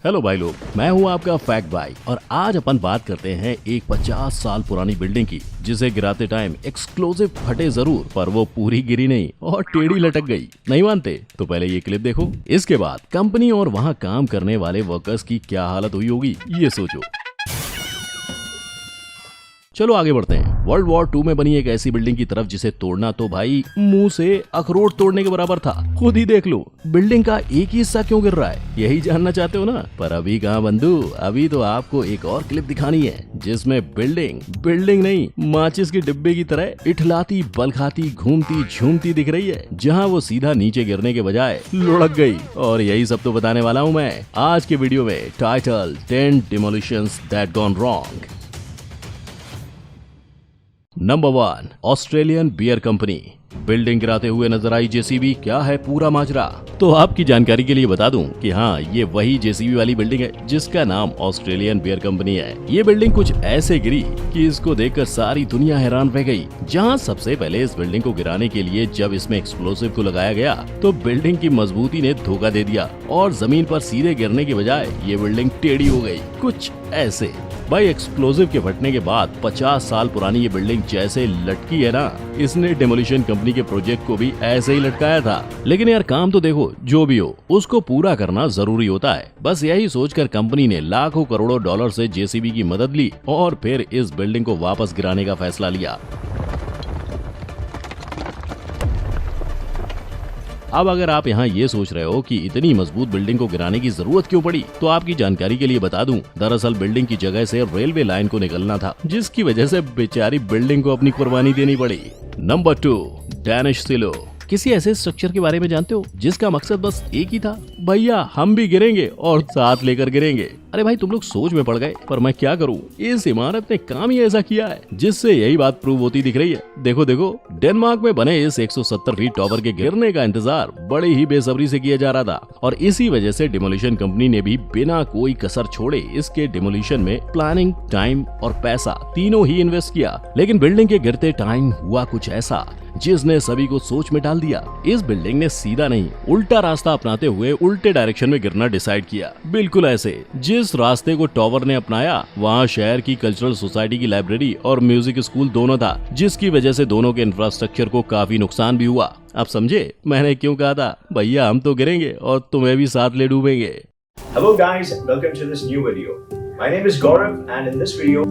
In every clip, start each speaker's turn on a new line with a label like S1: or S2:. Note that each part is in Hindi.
S1: हेलो भाई लोग, मैं हूँ आपका फैक्ट भाई और आज अपन बात करते हैं एक 50 साल पुरानी बिल्डिंग की जिसे गिराते टाइम एक्सप्लोजिव फटे जरूर पर वो पूरी गिरी नहीं और टेढ़ी लटक गई। नहीं मानते तो पहले ये क्लिप देखो, इसके बाद कंपनी और वहाँ काम करने वाले वर्कर्स की क्या हालत हुई होगी ये सोचो। चलो आगे बढ़ते हैं। वर्ल्ड वॉर 2 में बनी एक ऐसी बिल्डिंग की तरफ जिसे तोड़ना तो भाई मुंह से अखरोट तोड़ने के बराबर था। खुद ही देख लो बिल्डिंग का एक ही हिस्सा क्यों गिर रहा है, यही जानना चाहते हो ना। पर अभी कहाँ बंधु, अभी तो आपको एक और क्लिप दिखानी है जिसमें बिल्डिंग नहीं माचिस के डिब्बे की तरह इठलाती बलखाती घूमती झूमती दिख रही है, जहाँ वो सीधा नीचे गिरने के बजाय लुढ़क गई। और यही सब तो बताने वाला हूँ मैं आज के वीडियो में। Title 10 demolitions that gone wrong. Number 1, Australian beer company. Building गिराते हुए नजर आई जेसीबी, क्या है पूरा माजरा। तो आपकी जानकारी के लिए बता दूं कि हाँ, ये वही जेसीबी वाली बिल्डिंग है जिसका नाम ऑस्ट्रेलियन बियर कंपनी है। ये बिल्डिंग कुछ ऐसे गिरी कि इसको देखकर सारी दुनिया हैरान रह गई। जहाँ सबसे पहले इस बिल्डिंग को गिराने के लिए जब इसमें एक्सप्लोसिव को लगाया गया तो बिल्डिंग की मजबूती ने धोखा दे दिया और जमीन पर सीधे गिरने के बजाय ये बिल्डिंग टेढ़ी हो गई, कुछ ऐसे। भाई एक्सप्लोजिव के फटने के बाद 50 साल पुरानी ये बिल्डिंग जैसे लटकी है ना, इसने डेमोलिशन कंपनी के प्रोजेक्ट को भी ऐसे ही लटकाया था। लेकिन यार काम तो देखो, जो भी हो उसको पूरा करना जरूरी होता है। बस यही सोचकर कंपनी ने लाखों करोड़ों डॉलर से जेसीबी की मदद ली और फिर इस बिल्डिंग को वापस गिराने का फैसला लिया। अब अगर आप यहाँ ये सोच रहे हो कि इतनी मजबूत बिल्डिंग को गिराने की जरूरत क्यों पड़ी, तो आपकी जानकारी के लिए बता दूं, दरअसल बिल्डिंग की जगह से रेलवे लाइन को निकलना था, जिसकी वजह से बेचारी बिल्डिंग को अपनी कुर्बानी देनी पड़ी। नंबर 2, डैनिश सिलो। किसी ऐसे स्ट्रक्चर के बारे में जानते हो जिसका मकसद बस एक ही था, भैया हम भी गिरेंगे और साथ लेकर गिरेंगे। अरे भाई तुम लोग सोच में पड़ गए, पर मैं क्या करूं, इस इमारत ने काम ही ऐसा किया है जिससे यही बात प्रूव होती दिख रही है। देखो देखो, डेनमार्क में बने इस 170 फीट टॉवर के गिरने का इंतजार बड़ी ही बेसब्री से किया जा रहा था और इसी वजह से डिमोलिशन कंपनी ने भी बिना कोई कसर छोड़े इसके डिमोलिशन में प्लानिंग, टाइम और पैसा तीनों ही इन्वेस्ट किया। लेकिन बिल्डिंग के गिरते टाइम हुआ कुछ ऐसा जिसने सभी को सोच में डाल दिया। इस बिल्डिंग ने सीधा नहीं उल्टा रास्ता अपनाते हुए उल्टे डायरेक्शन में गिरना डिसाइड किया। बिल्कुल ऐसे जिस रास्ते को टॉवर ने अपनाया वहाँ शहर की कल्चरल सोसाइटी की लाइब्रेरी और म्यूजिक स्कूल दोनों था, जिसकी वजह से दोनों के इंफ्रास्ट्रक्चर को काफी नुकसान भी हुआ। अब समझे मैंने क्यों कहा था भैया हम तो गिरेंगे और तुम्हें भी साथ ले डूबेंगे।
S2: Hello guys, welcome to this new video. My name is Gaurav and in this video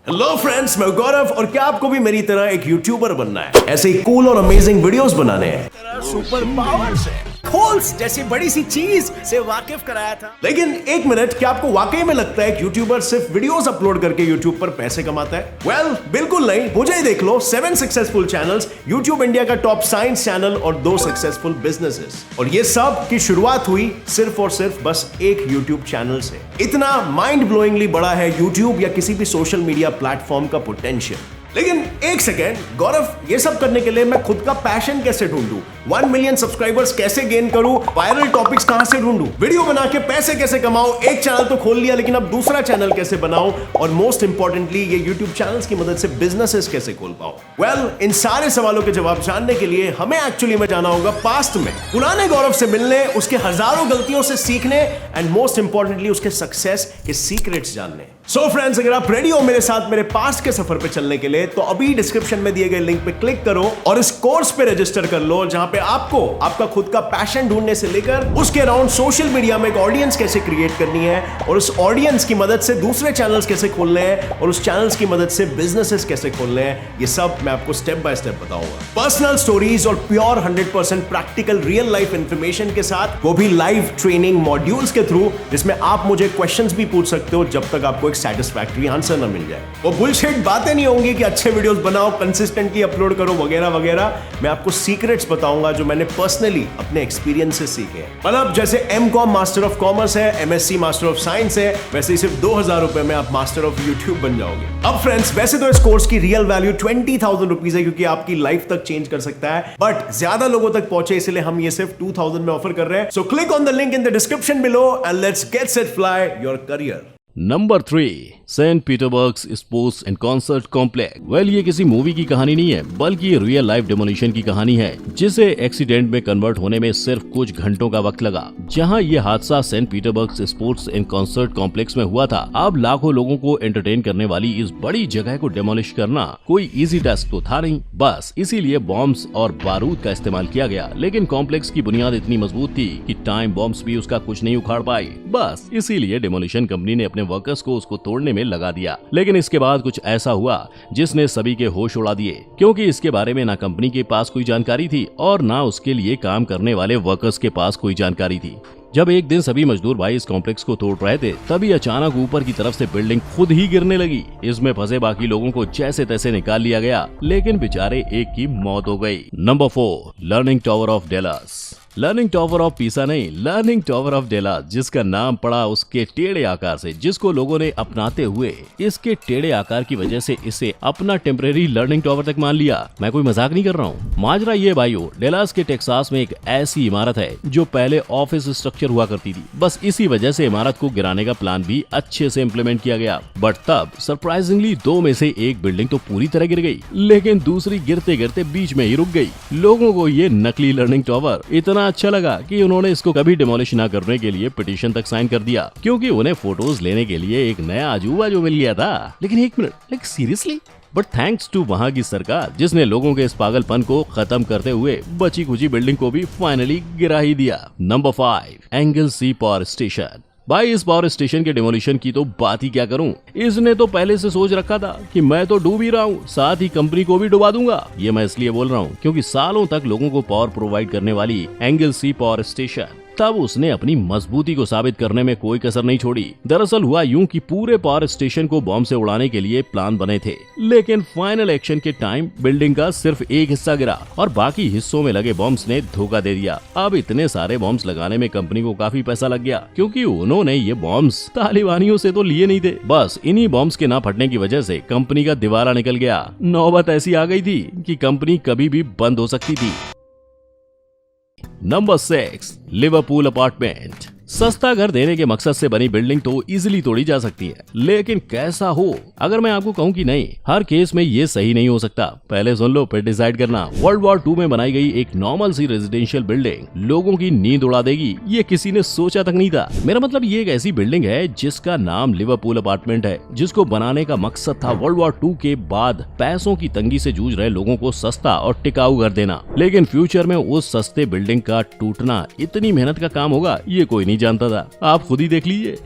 S3: hello friends, मैं गौरव और क्या आपको भी मेरी तरह एक यूट्यूबर बनना है, ऐसे ही कूल और अमेजिंग वीडियोस बनाने हैं, सुपर पावर से खोल्स जैसी बड़ी सी चीज से वाकिफ कराया था। लेकिन एक मिनट, क्या आपको वाकई में लगता है कि यूट्यूबर सिर्फ वीडियोस अपलोड करके यूट्यूब पर पैसे कमाता है? वेल, बिल्कुल नहीं। मुझे ही देख लो, 7 सक्सेसफुल चैनल्स, यूट्यूब इंडिया का टॉप साइंस चैनल और 2 सक्सेसफुल बिजनेसेस, और ये सब की शुरुआत हुई सिर्फ और सिर्फ बस एक यूट्यूब चैनल से। इतना माइंड ब्लोइंगली बड़ा है यूट्यूब या किसी भी सोशल मीडिया प्लेटफॉर्म का पोटेंशियल। लेकिन एक सेकेंड, गौरव, ये सब करने के लिए मैं खुद का पैशन कैसे ढूंढूं? 1 मिलियन सब्सक्राइबर्स कैसे गेन करूं? वायरल टॉपिक्स कहां से ढूंढूं? वीडियो बना के पैसे कैसे कमाऊं? एक चैनल तो खोल लिया, लेकिन अब दूसरा चैनल कैसे बनाऊं? और मोस्ट इंपॉर्टेंटली, ये यूट्यूब चैनल्स की मदद से बिजनेसेस कैसे खोल पाऊं? वेल, इन सारे सवालों के जवाब जानने के लिए हमें एक्चुअली में जाना होगा पास्ट में, पुराने गौरव से मिलने, उसके हजारों गलतियों से सीखने एंड मोस्ट इंपॉर्टेंटली उसके सक्सेस के सीक्रेट्स जानने। सो फ्रेंड्स, अगर आप रेडी हो मेरे साथ मेरे पास्ट के सफर पे चलने के लिए, तो अभी डिस्क्रिप्शन में दिए गए लिंक पे क्लिक करो और इस कोर्स पे रजिस्टर कर लो, जहां पे आपको आपका खुद का पैशन ढूंढने से लेकर उसके अराउंड सोशल मीडिया में एक ऑडियंस कैसे क्रिएट करनी है और उस ऑडियंस की मदद से दूसरे चैनल्स कैसे खोलने हैं और उस चैनल्स की मदद से बिजनेसेस कैसे खोलने हैं, ये सब मैं आपको स्टेप बाय स्टेप बताऊंगा। पर्सनल स्टोरीज और pure 100% practical real life information के साथ, वो भी लाइव ट्रेनिंग मॉड्यूल्स के थ्रू, जिसमें आप मुझे क्वेश्चंस भी पूछ सकते हो जब तक आपको एक सैटिस्फैक्टरी आंसर ना मिल जाए। वो बुलशिट बातें नहीं होंगी कि अच्छे वीडियोस बनाओ, कंसिस्टेंटली अपलोड करो वगैरह वगैरह। मैं आपको सीक्रेट्स बताऊंगा जो मैंने पर्सनली अपने एक्सपीरियंस से सीखे। मतलब जैसे एमकॉम मास्टर ऑफ कॉमर्स है, एमएससी मास्टर ऑफ साइंस है, वैसे ही सिर्फ 2000 रुपए में आप मास्टर ऑफ यूट्यूब बन जाओगे। अब फ्रेंड्स, वैसे तो इस कोर्स की रियल वैल्यू 20,000 रुपीज है, क्योंकि आपकी लाइफ तक चेंज कर सकता है, बट ज्यादा लोगों तक पहुंचे इसलिए हम ये सिर्फ 2000 में ऑफर कर रहे हैं। So click on the link in the description below and let's get set fly your career.
S1: Number 3, Saint Petersburg sports and concert complex. Well, ये किसी मूवी की कहानी नहीं है, बल्कि ये रियल लाइफ डेमोलिशन की कहानी है, जिसे एक्सीडेंट में कन्वर्ट होने में सिर्फ कुछ घंटों का वक्त लगा। जहां ये हादसा Saint Petersburg sports and concert complex में हुआ था। अब लाखों लोगों को एंटरटेन करने वाली इस बड़ी जगह को डेमोलिश करना कोई इजी टास्क तो था नहीं, बस इसीलिए बॉम्ब्स और बारूद का इस्तेमाल किया गया। लेकिन कॉम्प्लेक्स की बुनियाद इतनी मजबूत थी कि टाइम बॉम्ब्स भी उसका कुछ नहीं उखाड़ पाई। बस इसीलिए डेमोलिशन कंपनी ने अपने वर्कर्स को उसको तोड़ने में लगा दिया। लेकिन इसके बाद कुछ ऐसा हुआ जिसने सभी के होश उड़ा दिए, क्योंकि इसके बारे में ना कंपनी के पास कोई जानकारी थी और ना उसके लिए काम करने वाले वर्कर्स के पास कोई जानकारी थी। जब एक दिन सभी मजदूर भाई इस कॉम्प्लेक्स को तोड़ रहे थे, तभी अचानक ऊपर की तरफ से बिल्डिंग खुद ही गिरने लगी। इसमें फंसे बाकी लोगों को जैसे तैसे निकाल लिया गया, लेकिन बेचारे एक की मौत हो गई। Number 4, learning tower of Dallas. Learning tower of Pisa नहीं, लर्निंग टावर ऑफ डेलास, जिसका नाम पड़ा उसके टेढ़े आकार से, जिसको लोगों ने अपनाते हुए इसके टेढ़े आकार की वजह से इसे अपना टेम्परेरी लर्निंग टावर तक मान लिया। मैं कोई मजाक नहीं कर रहा हूँ। माजरा ये भाइयों, डेलास के टेक्सास में एक ऐसी इमारत है जो पहले ऑफिस स्ट्रक्चर हुआ करती थी। बस इसी वजह से इमारत को गिराने का प्लान भी अच्छे से इम्प्लीमेंट किया गया। बट तब सरप्राइजिंगली 2 में से एक बिल्डिंग तो पूरी तरह गिर गई, लेकिन दूसरी गिरते गिरते बीच में ही रुक गई। लोगों को ये नकली लर्निंग टावर इतना अच्छा लगा कि उन्होंने इसको कभी डिमोलिश ना करने के लिए पिटीशन तक साइन कर दिया, क्योंकि उन्हें फोटोज लेने के लिए एक नया अजूबा जो मिल गया था। लेकिन एक minute, like seriously? But thanks to वहाँ की सरकार, जिसने लोगों के इस पागलपन को खत्म करते हुए बची खुची बिल्डिंग को भी फाइनली गिरा ही दिया। Number 5, Anglesey power station. भाई, इस पावर स्टेशन के डिमोलिशन की तो बात ही क्या करूं। इसने तो पहले से सोच रखा था कि मैं तो डूब ही रहा हूं, साथ ही कंपनी को भी डुबा दूंगा। ये मैं इसलिए बोल रहा हूं क्योंकि सालों तक लोगों को पावर प्रोवाइड करने वाली एंगलसी पावर स्टेशन, तब उसने अपनी मजबूती को साबित करने में कोई कसर नहीं छोड़ी। दरअसल हुआ यूं कि पूरे पावर स्टेशन को बॉम्ब से उड़ाने के लिए प्लान बने थे, लेकिन फाइनल एक्शन के टाइम बिल्डिंग का सिर्फ एक हिस्सा गिरा और बाकी हिस्सों में लगे बॉम्ब्स ने धोखा दे दिया। अब इतने सारे बॉम्ब्स लगाने में कंपनी को काफी पैसा लग गया, क्योंकि उन्होंने ये बॉम्ब्स तालिबानियों से तो लिए नहीं थे। बस इन्हीं बॉम्ब्स के ना फटने की वजह से कंपनी का दिवाला निकल गया। नौबत ऐसी आ गई थी कि कंपनी कभी भी बंद हो सकती थी। Number 6, Liverpool apartment. सस्ता घर देने के मकसद से बनी बिल्डिंग तो इजीली तोड़ी जा सकती है, लेकिन कैसा हो? अगर मैं आपको कहूं कि नहीं, हर केस में ये सही नहीं हो सकता। पहले सुन लो, फिर डिसाइड करना। वर्ल्ड वॉर 2 में बनाई गई एक नॉर्मल सी रेजिडेंशियल बिल्डिंग लोगों की नींद उड़ा देगी, ये किसी ने सोचा तक नहीं था। मेरा मतलब ये एक ऐसी बिल्डिंग है जिसका नाम लिवरपूल अपार्टमेंट है, जिसको बनाने का मकसद था वर्ल्ड वॉर 2 के बाद पैसों की तंगी से जूझ रहे लोगों को सस्ता और टिकाऊ घर देना। लेकिन फ्यूचर में उस सस्ते बिल्डिंग का टूटना इतनी मेहनत का काम होगा, ये कोई नहीं जानता था। आप खुद ही देख लीजिए।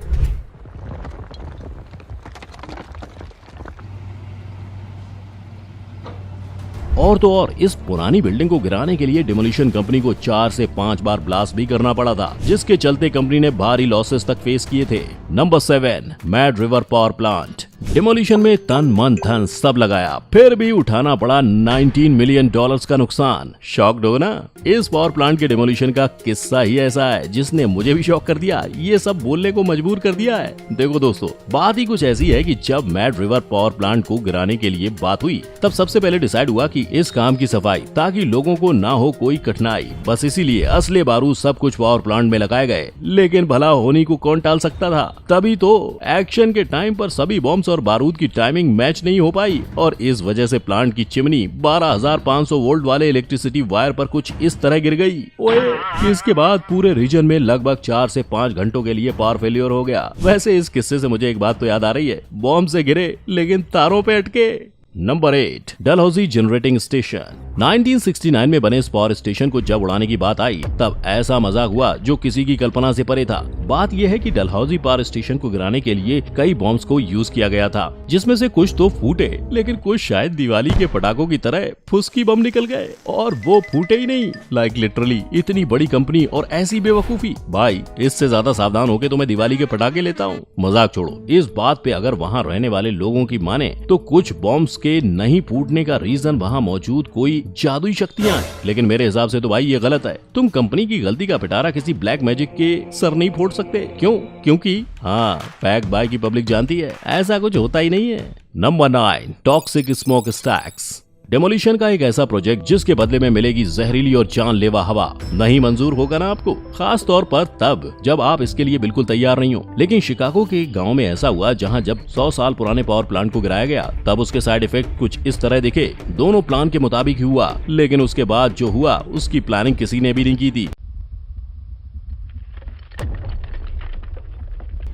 S1: और तो और, इस पुरानी बिल्डिंग को गिराने के लिए डिमोलिशन कंपनी को 4 से 5 बार ब्लास्ट भी करना पड़ा था, जिसके चलते कंपनी ने भारी लॉसेस तक फेस किए थे। Number 7, mad river power plant. Demolition में तन मन धन सब लगाया, फिर भी उठाना पड़ा $19 मिलियन का नुकसान। शॉक्ड हो ना? इस पावर प्लांट के डिमोलिशन का किस्सा ही ऐसा है जिसने मुझे भी शॉक कर दिया, ये सब बोलने को मजबूर कर दिया है। देखो दोस्तों, बात ही कुछ ऐसी है कि जब मैड रिवर पावर प्लांट को गिराने के लिए बात हुई, तब सबसे पहले डिसाइड हुआ कि इस काम की सफाई, ताकि लोगों को ना हो कोई कठिनाई। बस इसीलिए असले बारूद सब कुछ पावर प्लांट में लगाए गए। लेकिन भला होनी को कौन टाल सकता था? तभी तो एक्शन के टाइम पर सभी बॉम्ब्स और बारूद की टाइमिंग मैच नहीं हो पाई, और इस वजह से प्लांट की चिमनी 12,500 वोल्ट वाले इलेक्ट्रिसिटी वायर पर कुछ इस तरह गिर गई। ओए, इसके बाद पूरे रीजन में लगभग 4 से 5 घंटों के लिए पावर फेलियर हो गया। वैसे इस किस्से से मुझे एक बात तो याद आ रही है, बॉम्ब से गिरे लेकिन तारों पे अटके। Number 8, Dalhousie generating station. 1969 में बने इस पावर स्टेशन को जब उड़ाने की बात आई, तब ऐसा मजाक हुआ जो किसी की कल्पना से परे था। बात यह है कि डलहौजी पावर स्टेशन को गिराने के लिए कई बॉम्ब्स को यूज किया गया था, जिसमें से कुछ तो फूटे, लेकिन कुछ शायद दिवाली के पटाखों की तरह फुसकी बम निकल गए, और वो फूटे ही नहीं। लाइक लिटरली, इतनी बड़ी कंपनी और ऐसी बेवकूफी। भाई, इससे ज्यादा सावधान होके तो मैं दिवाली के पटाखे लेता हूँ। मजाक छोड़ो, इस बात पे अगर वहाँ रहने वाले लोगों की माने तो कुछ बॉम्ब्स के नहीं फूटने का रीजन वहाँ मौजूद कोई जादुई शक्तियाँ हैं। लेकिन मेरे हिसाब से तो भाई ये गलत है। तुम कंपनी की गलती का पिटारा किसी ब्लैक मैजिक के सर नहीं फोड़ सकते। क्यों? क्योंकि हाँ, पैक बाय की पब्लिक जानती है, ऐसा कुछ होता ही नहीं है। Number 9, toxic smoke stacks. Demolition का एक ऐसा प्रोजेक्ट जिसके बदले में मिलेगी जहरीली और जानलेवा हवा नहीं मंजूर होगा ना आपको, खास तौर पर तब जब आप इसके लिए बिल्कुल तैयार नहीं हो। लेकिन शिकागो के एक गांव में ऐसा हुआ जहां जब 100 साल पुराने पावर प्लांट को गिराया गया तब उसके साइड इफेक्ट कुछ इस तरह दिखे। दोनों प्लान के मुताबिक ही हुआ, लेकिन उसके बाद जो हुआ उसकी प्लानिंग किसी ने भी नहीं की थी।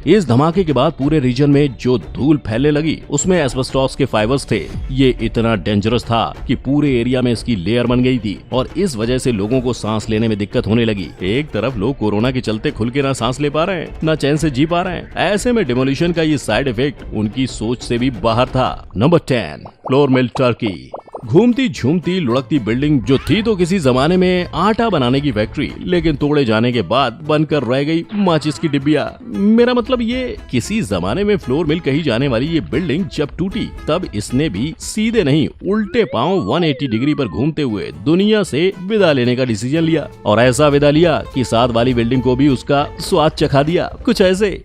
S1: इस धमाके के बाद पूरे रीजन में जो धूल फैलने लगी उसमें एस्बेस्टॉस के फाइबर्स थे। ये इतना डेंजरस था कि पूरे एरिया में इसकी लेयर बन गई थी और इस वजह से लोगों को सांस लेने में दिक्कत होने लगी। एक तरफ लोग कोरोना के चलते खुल के ना सांस ले पा रहे हैं, ना चैन से जी पा रहे हैं। ऐसे में डेमोलिशन का ये साइड इफेक्ट उनकी सोच से भी बाहर था। Number 10, flour mill Turkey. घूमती झूमती लुढ़कती बिल्डिंग जो थी तो किसी जमाने में आटा बनाने की फैक्ट्री, लेकिन तोड़े जाने के बाद बनकर रह गई माचिस की डिब्बिया। मेरा मतलब ये किसी जमाने में फ्लोर मिल कही जाने वाली ये बिल्डिंग जब टूटी तब इसने भी सीधे नहीं उल्टे पांव 180 डिग्री पर घूमते हुए दुनिया से विदा लेने का डिसीजन लिया, और ऐसा विदा लिया कि साथ वाली बिल्डिंग को भी उसका स्वाद चखा दिया। कुछ ऐसे।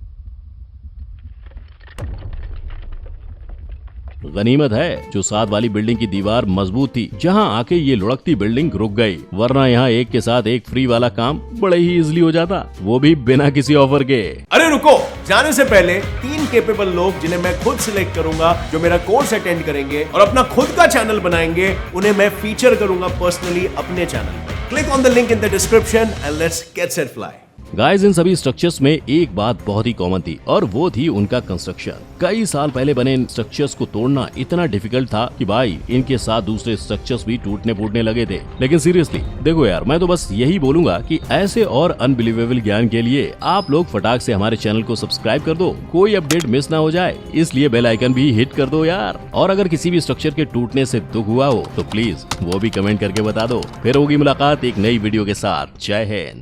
S1: गनीमत है जो साथ वाली बिल्डिंग की दीवार मजबूत थी, जहां आके ये लुढ़कती बिल्डिंग रुक गई, वरना यहाँ एक के साथ एक फ्री वाला काम बड़े ही इजीली हो जाता, वो भी बिना किसी ऑफर के।
S3: अरे रुको, जाने से पहले 3 कैपेबल लोग जिन्हें मैं खुद सिलेक्ट करूंगा, जो मेरा कोर्स अटेंड करेंगे और अपना खुद का चैनल बनाएंगे, उन्हें मैं फीचर करूंगा पर्सनली अपने चैनल पर। Click on the link in the description and let's get set fly.
S1: Guys, in सभी स्ट्रक्चर्स में एक बात बहुत ही कॉमन थी और वो थी उनका कंस्ट्रक्शन। कई साल पहले बने इन स्ट्रक्चर्स को तोड़ना इतना डिफिकल्ट था कि भाई इनके साथ दूसरे स्ट्रक्चर्स भी टूटने फूटने लगे थे। लेकिन सीरियसली देखो यार, मैं तो बस यही बोलूंगा कि ऐसे और अनबिलीवेबल ज्ञान के लिए आप लोग फटाक से हमारे चैनल को सब्सक्राइब कर दो, कोई अपडेट मिस ना हो जाए, इसलिए बेल आइकन भी हिट कर दो यार। और अगर किसी भी स्ट्रक्चर के टूटने से दुख हुआ हो तो प्लीज वो भी कमेंट करके बता दो। फिर होगी मुलाकात एक नई वीडियो के साथ। जय हिंद।